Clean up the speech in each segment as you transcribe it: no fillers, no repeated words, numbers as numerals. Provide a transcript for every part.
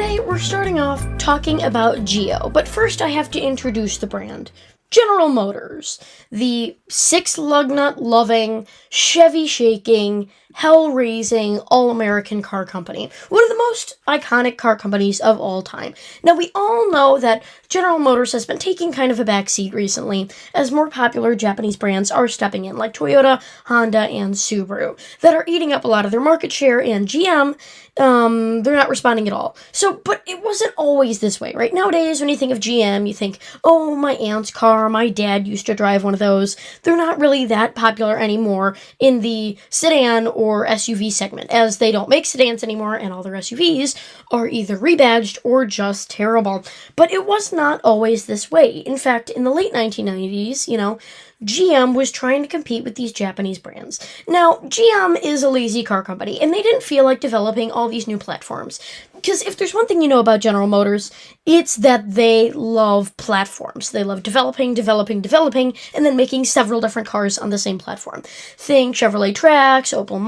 Today we're starting off talking about Geo, but first I have to introduce the brand. General Motors, the six lug nut loving, Chevy shaking, hell raising, all-American car company. One of the most iconic car companies of all time. Now we all know that General Motors has been taking kind of a backseat recently as more popular Japanese brands are stepping in, like Toyota, Honda, and Subaru, that are eating up a lot of their market share, and GM, they're not responding at all. But it wasn't always this way, right? Nowadays, when you think of GM, you think, oh, my aunt's car, my dad used to drive one of those. They're not really that popular anymore in the sedan or SUV segment, as they don't make sedans anymore, and all their SUVs are either rebadged or just terrible. But it was not always this way. In fact, in the late 1990s, GM was trying to compete with these Japanese brands. Now, GM is a lazy car company, and they didn't feel like developing all these new platforms. Because if there's one thing you know about General Motors, it's that they love platforms. They love developing, and then making several different cars on the same platform. Think Chevrolet Trax, Opel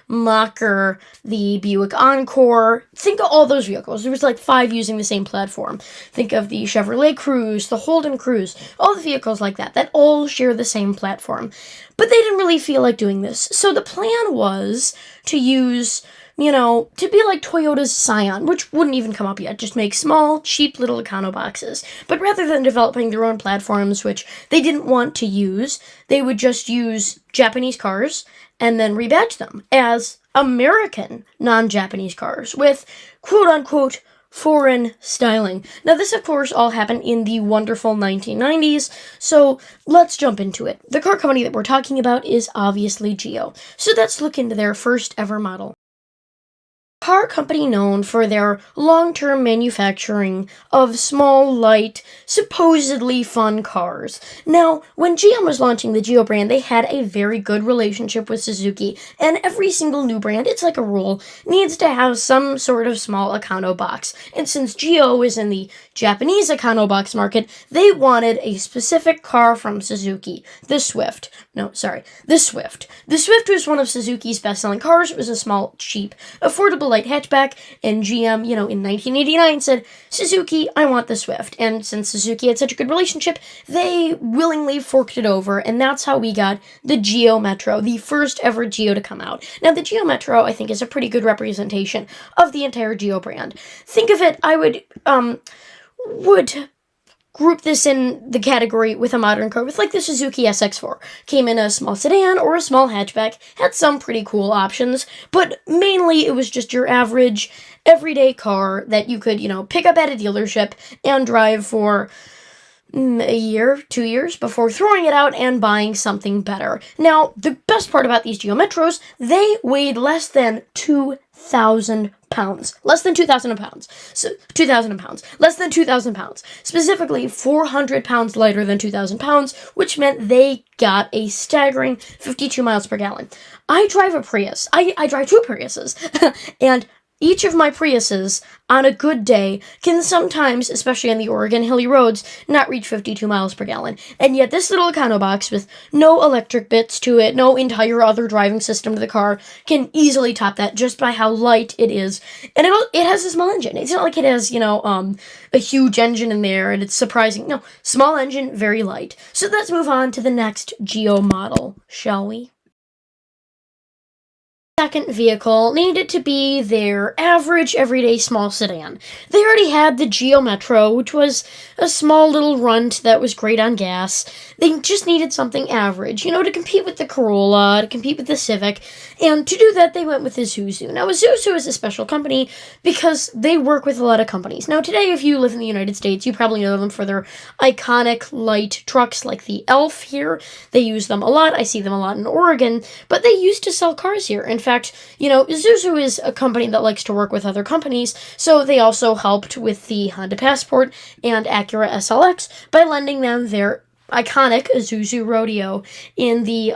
Mokka, the Buick Encore. Think of all those vehicles. There was like 5 using the same platform. Think of the Chevrolet Cruze, the Holden Cruze, all the vehicles like that all share the same platform. But they didn't really feel like doing this. So the plan was to use, to be like Toyota's Scion, which wouldn't even come up yet, just make small, cheap little econo boxes. But rather than developing their own platforms, which they didn't want to use, they would just use Japanese cars and then rebadge them as American non-Japanese cars with quote-unquote foreign styling. Now, this, of course, all happened in the wonderful 1990s, so let's jump into it. The car company that we're talking about is obviously Geo, so let's look into their first ever model. Car company known for their long-term manufacturing of small, light, supposedly fun cars. Now, when GM was launching the Geo brand, they had a very good relationship with Suzuki, and every single new brand, it's like a rule, needs to have some sort of small econo box. And since Geo is in the Japanese econo box market, they wanted a specific car from Suzuki, the Swift. The Swift. The Swift was one of Suzuki's best-selling cars. It was a small, cheap, affordable light hatchback, and GM, in 1989 said, Suzuki, I want the Swift. And since Suzuki had such a good relationship, they willingly forked it over, and that's how we got the Geo Metro, the first ever Geo to come out. Now, the Geo Metro, I think, is a pretty good representation of the entire Geo brand. Think of it, I would group this in the category with a modern car, with like the Suzuki SX4. Came in a small sedan or a small hatchback, had some pretty cool options, but mainly it was just your average, everyday car that you could, pick up at a dealership and drive for a year, 2 years before throwing it out and buying something better. Now, the best part about these Geo Metros, they weighed less than 2,000 pounds. Less than 2,000 pounds. Less than 2,000 pounds. Specifically, 400 pounds lighter than 2,000 pounds, which meant they got a staggering 52 miles per gallon. I drive a Prius. I drive 2 Priuses. And each of my Priuses, on a good day, can sometimes, especially on the Oregon hilly roads, not reach 52 miles per gallon. And yet this little econo box with no electric bits to it, no entire other driving system to the car, can easily top that just by how light it is. And it has a small engine. It's not like it has, a huge engine in there and it's surprising. No, small engine, very light. So let's move on to the next Geo model, shall we? Second vehicle needed to be their average, everyday small sedan. They already had the Geo Metro, which was a small little runt that was great on gas. They just needed something average, to compete with the Corolla, to compete with the Civic, and to do that, they went with Isuzu. Now, Isuzu is a special company because they work with a lot of companies. Now, today, if you live in the United States, you probably know them for their iconic light trucks like the Elf here. They use them a lot. I see them a lot in Oregon, but they used to sell cars here. In fact, Isuzu is a company that likes to work with other companies, so they also helped with the Honda Passport and Acura SLX by lending them their iconic Isuzu Rodeo in the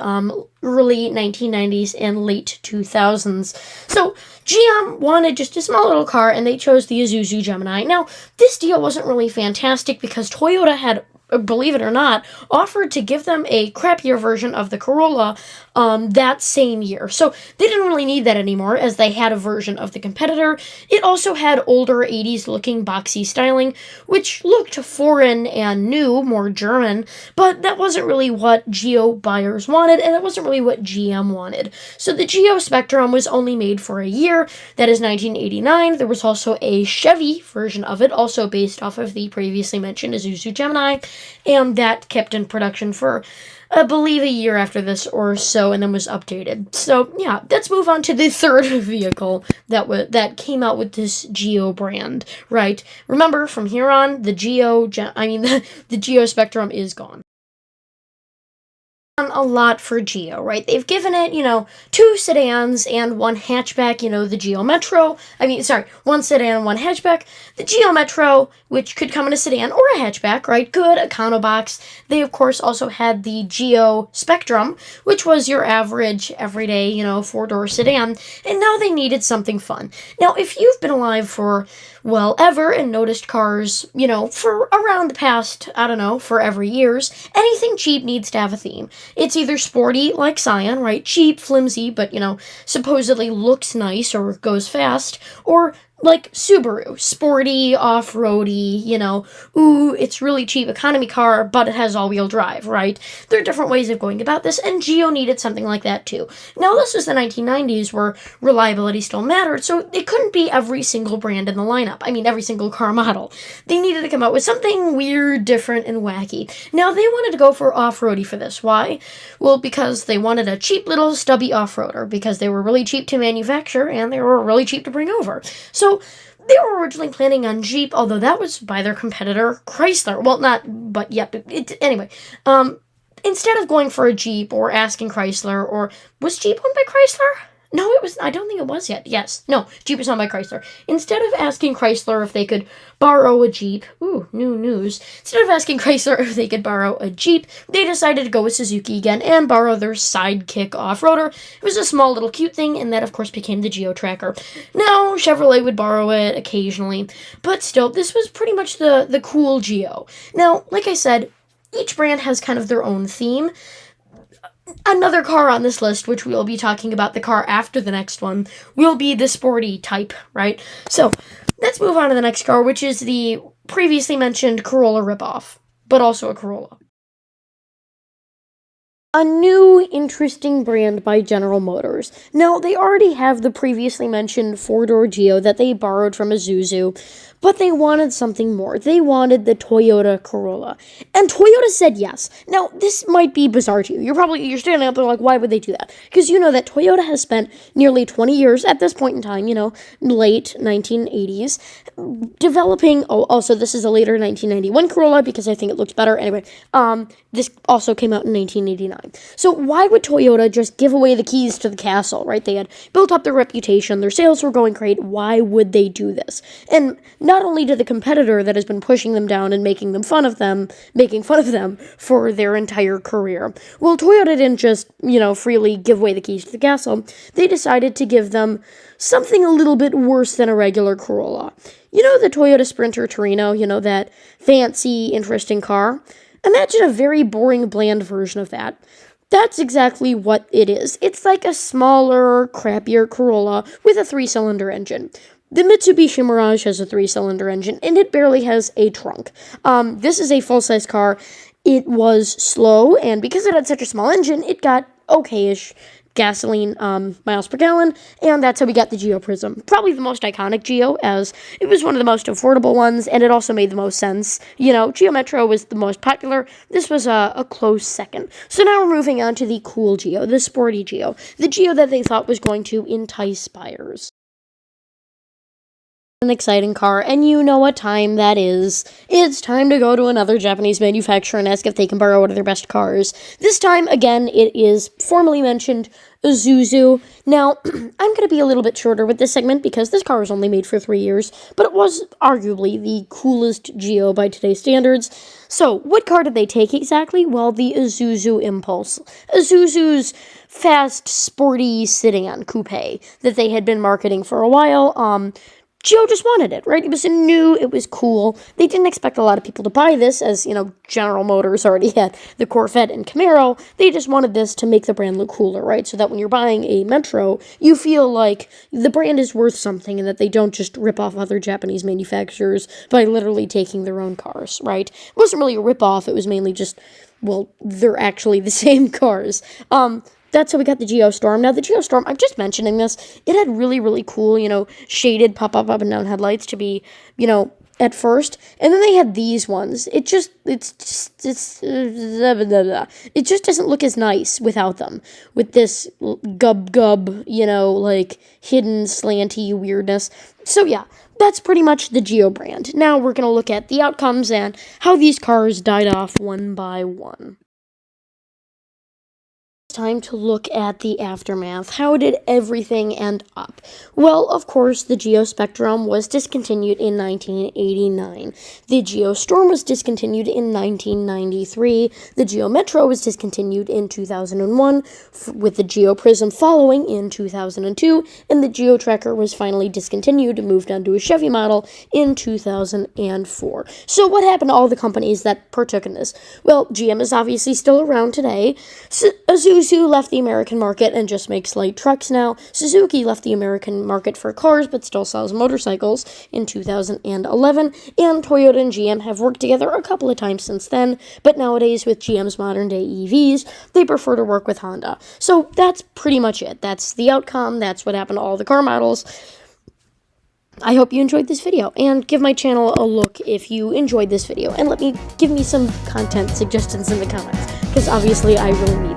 early 1990s and late 2000s. So GM wanted just a small little car, and they chose the Isuzu Gemini. Now, this deal wasn't really fantastic because Toyota had believe it or not, offered to give them a crappier version of the Corolla that same year. So they didn't really need that anymore, as they had a version of the competitor. It also had older 80s looking boxy styling, which looked foreign and new, more German, but that wasn't really what Geo buyers wanted, and it wasn't really what GM wanted. So the Geo Spectrum was only made for a year, that is 1989. There was also a Chevy version of it, also based off of the previously mentioned Isuzu Gemini, and that kept in production for, I believe, a year after this or so, and then was updated. So yeah, let's move on to the third vehicle that came out with this Geo brand, right? Remember, from here on, the the Geo Spectrum is gone. A lot for Geo, right? They've given it, 2 sedans and 1 hatchback, the Geo Metro. One sedan and 1 hatchback. The Geo Metro, which could come in a sedan or a hatchback, right? Good econo box. They, of course, also had the Geo Spectrum, which was your average, everyday, 4-door sedan. And now they needed something fun. Now, if you've been alive for, ever and noticed cars, for around the past, forever years, anything cheap needs to have a theme. It's either sporty, like Scion, right? Cheap, flimsy, but, supposedly looks nice or goes fast, or like Subaru, sporty, off-roady, it's really cheap economy car, but it has all-wheel drive, right? There are different ways of going about this, and Geo needed something like that too. Now, this was the 1990s where reliability still mattered, so it couldn't be every single brand in the lineup. Every single car model. They needed to come out with something weird, different, and wacky. Now, they wanted to go for off-roady for this. Why? Well, because they wanted a cheap little stubby off-roader, because they were really cheap to manufacture, and they were really cheap to bring over. So, they were originally planning on Jeep, although that was by their competitor, Chrysler. Well, not, but yeah, anyway. Instead of going for a Jeep or asking Chrysler, or was Jeep owned by Chrysler? No, it was, I don't think it was yet. Yes. No, Jeep is owned by Chrysler. Instead of asking Chrysler if they could borrow a Jeep, ooh, new news. Instead of asking Chrysler if they could borrow a Jeep, they decided to go with Suzuki again and borrow their Sidekick off-roader. It was a small little cute thing, and that, of course, became the Geotracker. Now, Chevrolet would borrow it occasionally, but still, this was pretty much the cool Geo. Now, like I said, each brand has kind of their own theme. Another car on this list, which we'll be talking about the car after the next one, will be the sporty type, right? So, let's move on to the next car, which is the previously mentioned Corolla ripoff, but also a Corolla. A new, interesting brand by General Motors. Now, they already have the previously mentioned 4-door Geo that they borrowed from Isuzu, but they wanted something more. They wanted the Toyota Corolla. And Toyota said yes. Now, this might be bizarre to you. You're standing up there like, why would they do that? Because you know that Toyota has spent nearly 20 years at this point in time, late 1980s, developing, also this is a later 1991 Corolla because I think it looks better. Anyway, this also came out in 1989. So why would Toyota just give away the keys to the castle, right? They had built up their reputation, their sales were going great. Why would they do this? And not only to the competitor that has been pushing them down and making fun of them for their entire career. Well, Toyota didn't just, freely give away the keys to the castle. They decided to give them something a little bit worse than a regular Corolla. The Toyota Sprinter Torino, that fancy, interesting car? Imagine a very boring, bland version of that. That's exactly what it is. It's like a smaller, crappier Corolla with a 3-cylinder engine. The Mitsubishi Mirage has a 3-cylinder engine, and it barely has a trunk. This is a full-size car. It was slow, and because it had such a small engine, it got okay-ish gasoline miles per gallon, and that's how we got the Geo Prism. Probably the most iconic Geo, as it was one of the most affordable ones, and it also made the most sense. Geo Metro was the most popular. This was a close second. So now we're moving on to the cool Geo, the sporty Geo, the Geo that they thought was going to entice buyers. An exciting car, and you know what time that is. It's time to go to another Japanese manufacturer and ask if they can borrow one of their best cars. This time, again, it is formally mentioned Isuzu. Now, I'm going to be a little bit shorter with this segment because this car was only made for 3 years, but it was arguably the coolest Geo by today's standards. So, what car did they take exactly? Well, the Isuzu Impulse. Isuzu's fast, sporty sedan coupe that they had been marketing for a while. Geo just wanted it, right? It was new, it was cool. They didn't expect a lot of people to buy this, as, General Motors already had the Corvette and Camaro. They just wanted this to make the brand look cooler, right? So that when you're buying a Metro, you feel like the brand is worth something and that they don't just rip off other Japanese manufacturers by literally taking their own cars, right? It wasn't really a rip-off, it was mainly just, well, they're actually the same cars. That's how we got the Geo Storm. Now, the Geo Storm, I'm just mentioning this, it had really, really cool, shaded pop-up up and down headlights to be, at first. And then they had these ones. It just doesn't look as nice without them. With this gub, hidden slanty weirdness. So, yeah. That's pretty much the Geo brand. Now we're going to look at the outcomes and how these cars died off one by one. Time to look at the aftermath. How did everything end up? Well, of course, the Geo Spectrum was discontinued in 1989. The Geo Storm was discontinued in 1993. The Geo Metro was discontinued in 2001, with the Geo Prism following in 2002, and the Geotracker was finally discontinued and moved on to a Chevy model in 2004. So what happened to all the companies that partook in this? Well, GM is obviously still around today. Isuzu left the American market and just makes light trucks now. Suzuki left the American market for cars but still sells motorcycles in 2011. And Toyota and GM have worked together a couple of times since then, but nowadays with GM's modern day EVs, they prefer to work with Honda. So that's pretty much it. That's the outcome. That's what happened to all the car models. I hope you enjoyed this video, and give my channel a look if you enjoyed this video, and give me some content suggestions in the comments, because obviously I really need